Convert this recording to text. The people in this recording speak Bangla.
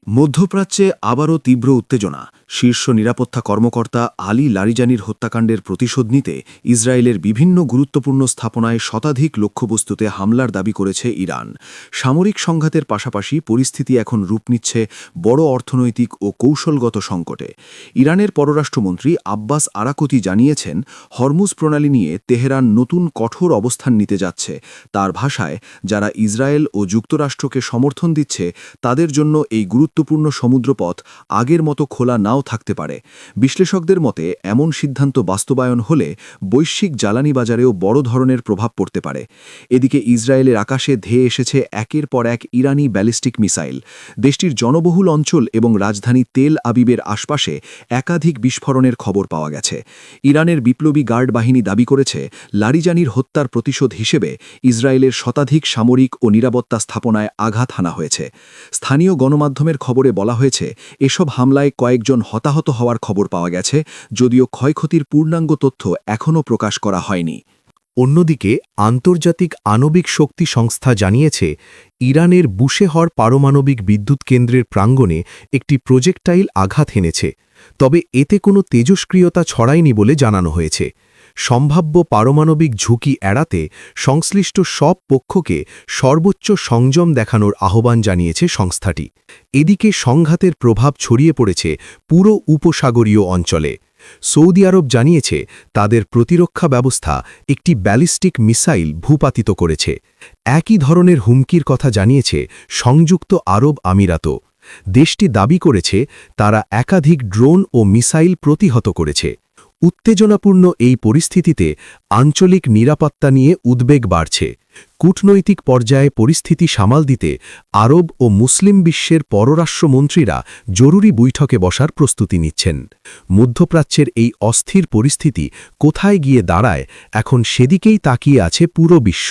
মধ্যপ্রাচ্যে আবারও তীব্র উত্তেজনা। শীর্ষ নিরাপত্তা কর্মকর্তা আলী লারিজানির হত্যাকাণ্ডের প্রতিশোধ নিতে ইসরায়েলের বিভিন্ন গুরুত্বপূর্ণ স্থাপনায় শতাধিক লক্ষ্যবস্তুতে হামলার দাবি করেছে ইরান। সামরিক সংঘাতের পাশাপাশি পরিস্থিতি এখন রূপ নিচ্ছে বড় অর্থনৈতিক ও কৌশলগত সংকটে। ইরানের পররাষ্ট্রমন্ত্রী আব্বাস আরাকতি জানিয়েছেন, হরমুজ প্রণালী নিয়ে তেহরান নতুন কঠোর অবস্থান নিতে যাচ্ছে। তার ভাষায়, যারা ইসরায়েল ও যুক্তরাষ্ট্রকে সমর্থন দিচ্ছে তাদের জন্য এই গুরুত্বপূর্ণ সমুদ্রপথ আগের মতো খোলা নাও থাকতে পারে। বিশ্লেষকদের মতে, এমন সিদ্ধান্ত বাস্তবায়ন হলে বৈশ্বিক জ্বালানি বাজারেও বড় ধরনের প্রভাব পড়তে পারে। এদিকে ইসরায়েলের আকাশে ধেয়ে এসেছে একের পর এক ইরানি ব্যালিস্টিক মিসাইল। দেশটির জনবহুল অঞ্চল এবং রাজধানী তেল আবিবের আশপাশে একাধিক বিস্ফোরণের খবর পাওয়া গেছে। ইরানের বিপ্লবী গার্ড বাহিনী দাবি করেছে, লারিজানির হত্যার প্রতিশোধ হিসেবে ইসরায়েলের শতাধিক সামরিক ও নিরাপত্তা স্থাপনায় আঘাত হানা হয়েছে। স্থানীয় গণমাধ্যমের খবরে বলা হয়েছে, এসব হামলায় কয়েকজন হতাহত হওয়ার খবর পাওয়া গেছে, যদিও ক্ষয়ক্ষতির পূর্ণাঙ্গ তথ্য এখনও প্রকাশ করা হয়নি। অন্যদিকে আন্তর্জাতিক আণবিক শক্তি সংস্থা জানিয়েছে, ইরানের বুশেহর পারমাণবিক বিদ্যুৎ কেন্দ্রের প্রাঙ্গণে একটি প্রজেক্টাইল আঘাত হেনেছে, তবে এতে কোনো তেজস্ক্রিয়তা ছড়ায়নি বলে জানানো হয়েছে। সম্ভাব্য পারমাণবিক ঝুঁকি এড়াতে সংশ্লিষ্ট সব পক্ষকে সর্বোচ্চ সংযম দেখানোর আহ্বান জানিয়েছে সংস্থাটি। এদিকে সংঘাতের প্রভাব ছড়িয়ে পড়েছে পুরো উপসাগরীয় অঞ্চলে। সৌদি আরব জানিয়েছে, তাদের প্রতিরক্ষা ব্যবস্থা একটি ব্যালিস্টিক মিসাইল ভূপাতিত করেছে। একই ধরনের হুমকির কথা জানিয়েছে সংযুক্ত আরব আমিরাতও। দেশটি দাবি করেছে, তারা একাধিক ড্রোন ও মিসাইল প্রতিহত করেছে। উত্তেজনাপূর্ণ এই পরিস্থিতিতে আঞ্চলিক নিরাপত্তা নিয়ে উদ্বেগ বাড়ছে। কূটনৈতিক পর্যায়ে পরিস্থিতি সামাল দিতে আরব ও মুসলিম বিশ্বের পররাষ্ট্রমন্ত্রীরা জরুরি বৈঠকে বসার প্রস্তুতি নিচ্ছেন। মধ্যপ্রাচ্যের এই অস্থির পরিস্থিতি কোথায় গিয়ে দাঁড়ায়, এখন সেদিকেই তাকিয়ে আছে পুরো বিশ্ব।